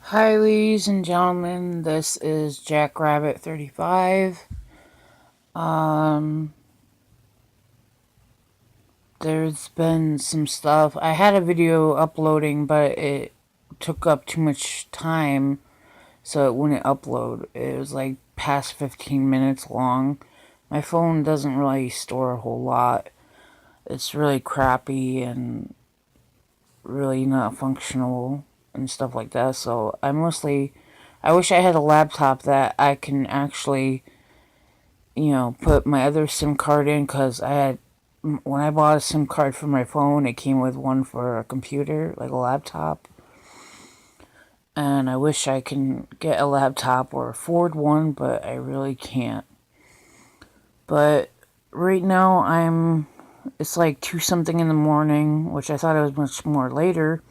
Hi, ladies and gentlemen. This is Jackrabbit 35. Um, there's been some stuff. I had a video uploading, but it took up too much time, so it wouldn't upload. It was like past 15 minutes long. My phone doesn't really store a whole lot. It's really crappy and really not functional and stuff like that. So I wish I had a laptop that I can actually put my other SIM card in, because when I bought a SIM card for my phone, it came with one for a computer, like a laptop. And I wish I can get a laptop or afford one, but I really can't. But right now it's like 2 something in the morning, which I thought it was much more later.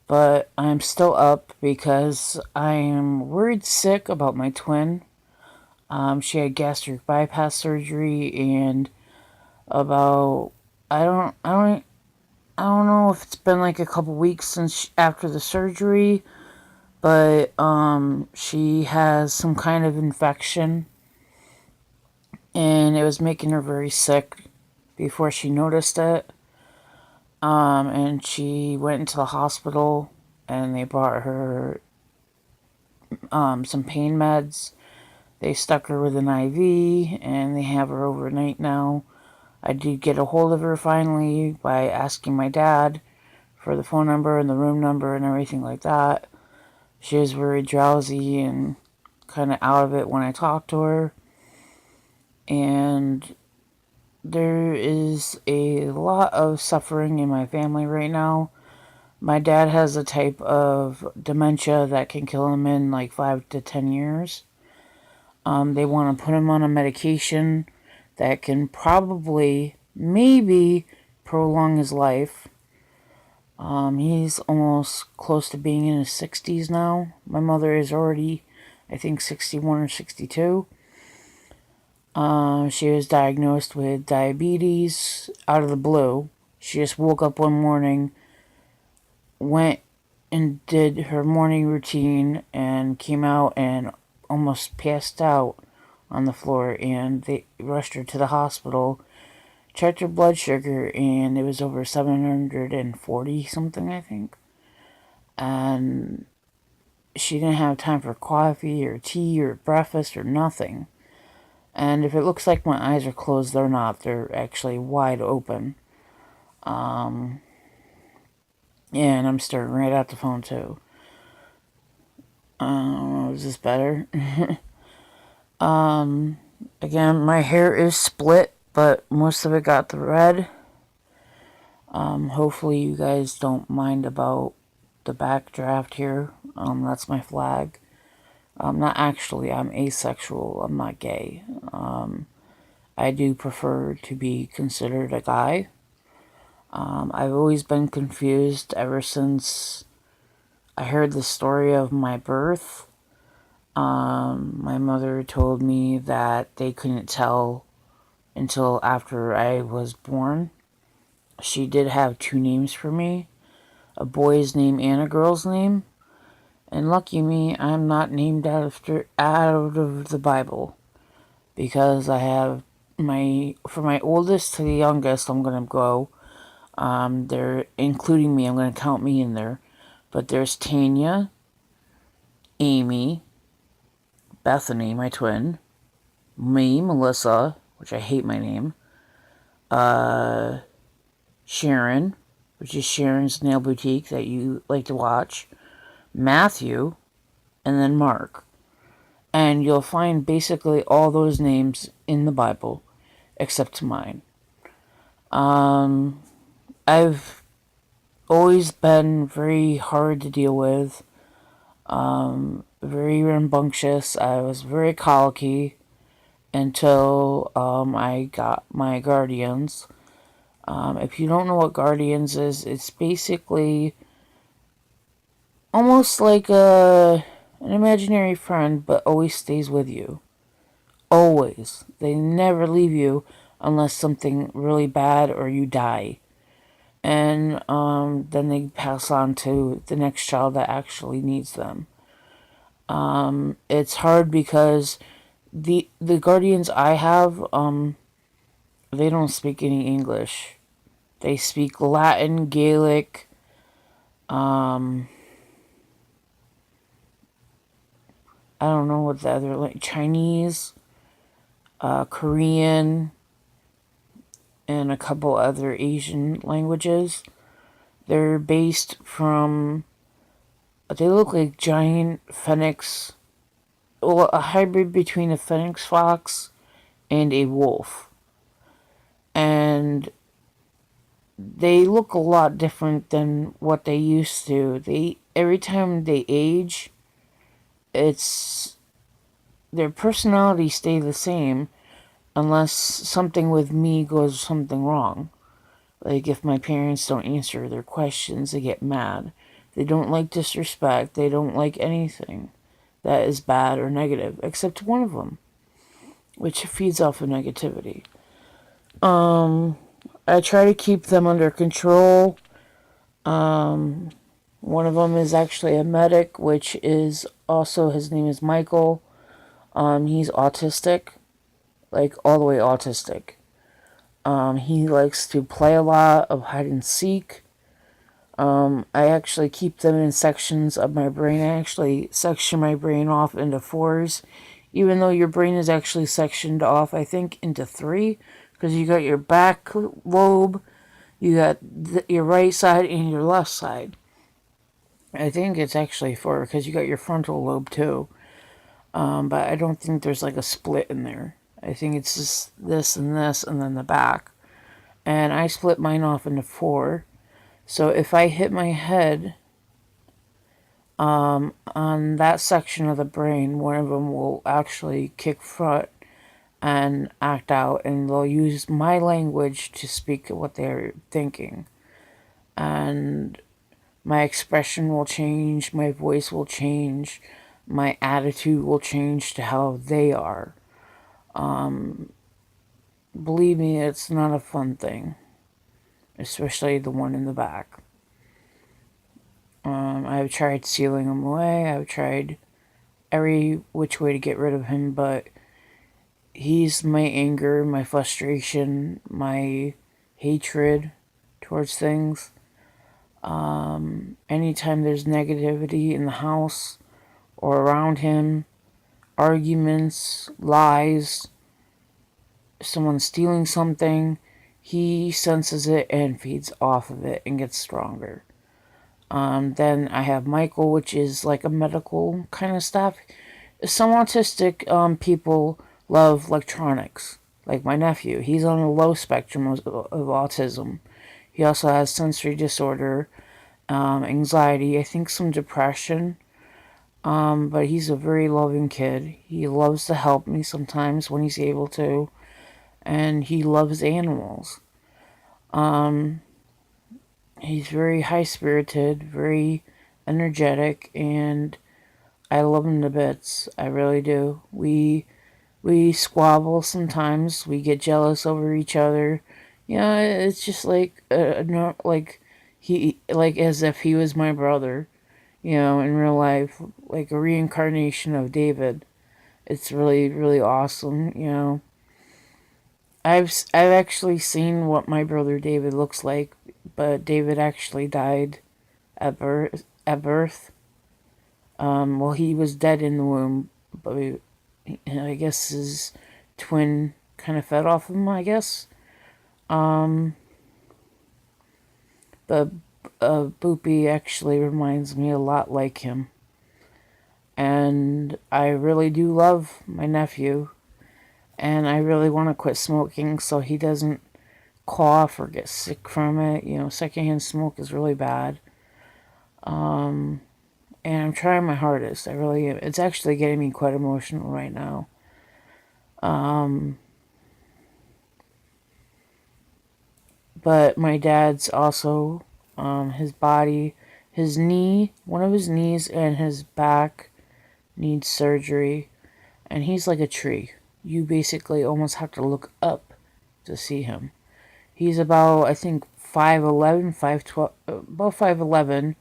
But I'm still up because I am worried sick about my twin. She had gastric bypass surgery, and about I don't know if it's been like a couple weeks since after the surgery, but she has some kind of infection, and it was making her very sick before she noticed it. And she went into the hospital, and they brought her some pain meds. They stuck her with an IV, and they have her overnight now. I did get a hold of her finally by asking my dad for the phone number and the room number and everything like that. She was very drowsy and kind of out of it when I talked to her. And there is a lot of suffering in my family right now. My dad has a type of dementia that can kill him in like 5 to 10 years. They want to put him on a medication that can probably, maybe, prolong his life. He's almost close to being in his 60s now. My mother is already, I think, 61 or 62. She was diagnosed with diabetes out of the blue. She just woke up one morning, went and did her morning routine, and came out and almost passed out on the floor. And they rushed her to the hospital, checked her blood sugar, and it was over 740 something, I think. And she didn't have time for coffee or tea or breakfast or nothing. And if it looks like my eyes are closed, they're not. They're actually wide open. And I'm staring right at the phone too. Is this better? Again, my hair is split, but most of it got the red. Hopefully you guys don't mind about the backdraft here. That's my flag. Not actually, I'm asexual. I'm not gay. I do prefer to be considered a guy. I've always been confused ever since I heard the story of my birth. My mother told me that they couldn't tell until after I was born. She did have 2 names for me, a boy's name and a girl's name. And lucky me, I'm not named out of the Bible, because I have for my oldest to the youngest, I'm gonna go. They're including me. I'm gonna count me in there. But there's Tanya, Amy, Bethany, my twin, me, Melissa, which I hate my name, Sharon, which is Sharon's Nail Boutique that you like to watch, Matthew, and then Mark. And you'll find basically all those names in the Bible, except mine. I've always been very hard to deal with, very rambunctious. I was very colicky until I got my guardians. If you don't know what guardians is, it's basically almost like an imaginary friend, but always stays with you. Always. They never leave you unless something really bad or you die. and then they pass on to the next child that actually needs them. It's hard because the guardians I have, they don't speak any English. They speak Latin, Gaelic, I don't know what the other, like Chinese, Korean, and a couple other Asian languages. They're based from, they look like giant phoenix, well, a hybrid between a phoenix fox and a wolf. And they look a lot different than what they used to. They, every time they age, it's, their personalities stay the same unless something with me goes something wrong. Like if my parents don't answer their questions, they get mad. They don't like disrespect. They don't like anything that is bad or negative, except one of them, which feeds off of negativity. I try to keep them under control. One of them is actually a medic, which is also, his name is Michael. He's autistic, like all the way autistic. He likes to play a lot of hide and seek. I actually keep them in sections of my brain. I actually section my brain off into fours, even though your brain is actually sectioned off, I think, into three, because you got your back lobe, you got your right side, and your left side. I think it's actually four, because you got your frontal lobe too. But I don't think there's like a split in there. I think it's just this, and then the back. And I split mine off into four. So if I hit my head on that section of the brain, one of them will actually kick front and act out, and they'll use my language to speak what they're thinking. And my expression will change, my voice will change, my attitude will change to how they are. Believe me, it's not a fun thing, especially the one in the back. I've tried sealing him away. I've tried every which way to get rid of him, but he's my anger, my frustration, my hatred towards things. Anytime there's negativity in the house or around him, arguments, lies, someone stealing something, he senses it and feeds off of it and gets stronger. Then I have Michael, which is like a medical kind of stuff. Some autistic people love electronics. Like my nephew, he's on a low spectrum of autism. He also has sensory disorder, anxiety, I think some depression. But he's a very loving kid. He loves to help me sometimes when he's able to, and he loves animals. He's very high spirited, very energetic, and I love him to bits. I really do. We squabble sometimes. We get jealous over each other. You know, it's just like like he, like as if he was my brother. You know, in real life, like a reincarnation of David. It's really really awesome. You know, I've actually seen what my brother David looks like, but David actually died at birth. Well, he was dead in the womb, but I guess his twin kind of fed off him, I guess. But Boopy actually reminds me a lot like him. And I really do love my nephew. And I really want to quit smoking so he doesn't cough or get sick from it. You know, secondhand smoke is really bad. And I'm trying my hardest. I really am. It's actually getting me quite emotional right now. But my dad's also, his body, his knee, one of his knees and his back needs surgery. And he's like a tree. You basically almost have to look up to see him. He's about, I think, 5'11", 5'12", about 5'11",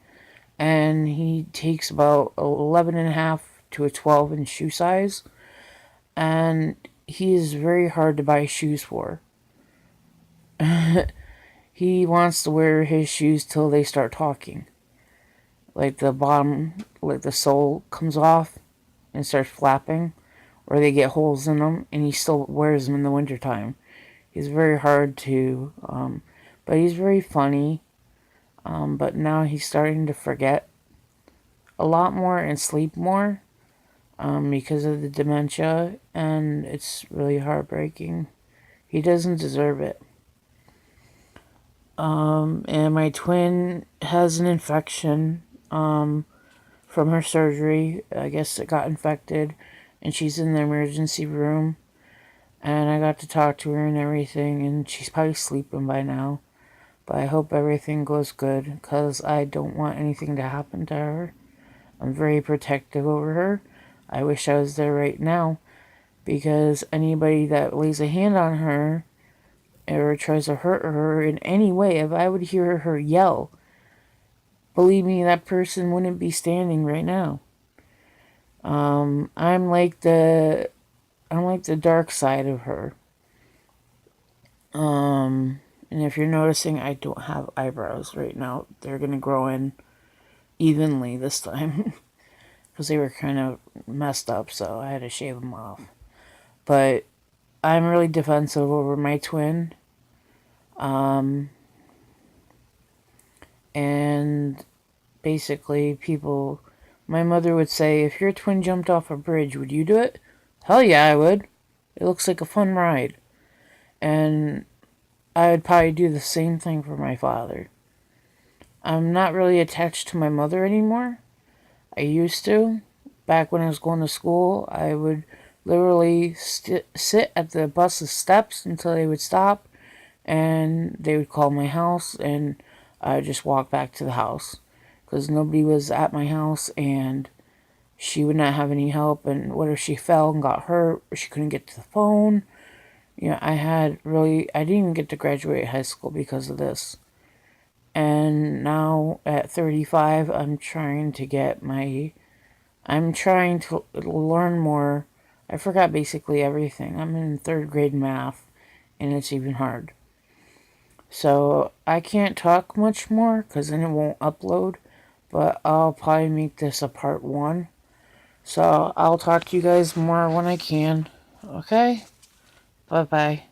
and he takes about 11 and a half to a 12 in shoe size, and he is very hard to buy shoes for. He wants to wear his shoes till they start talking. Like the bottom, like the sole comes off and starts flapping, or they get holes in them, and he still wears them in the wintertime. He's very hard to, but he's very funny. But now he's starting to forget a lot more and sleep more, because of the dementia, and it's really heartbreaking. He doesn't deserve it. And my twin has an infection from her surgery. I guess it got infected, and she's in the emergency room. And I got to talk to her and everything, and she's probably sleeping by now. But I hope everything goes good, because I don't want anything to happen to her. I'm very protective over her. I wish I was there right now, because anybody that lays a hand on her or tries to hurt her in any way, if I would hear her yell, believe me, that person wouldn't be standing right now. I'm like the dark side of her. And if you're noticing, I don't have eyebrows right now. They're gonna grow in evenly this time because they were kind of messed up, so I had to shave them off. But I'm really defensive over my twin. And basically, my mother would say, if your twin jumped off a bridge, would you do it? Hell yeah, I would. It looks like a fun ride. And I would probably do the same thing for my father. I'm not really attached to my mother anymore. I used to. Back when I was going to school, I would literally sit at the bus's steps until they would stop, and they would call my house, and I would just walk back to the house because nobody was at my house, and she would not have any help. And what if she fell and got hurt, or she couldn't get to the phone? I didn't even get to graduate high school because of this. And now at 35, I'm trying to learn more. I forgot basically everything. I'm in third grade math, and it's even hard. So I can't talk much more because then it won't upload, but I'll probably make this a part 1. So I'll talk to you guys more when I can. Okay? Bye-bye.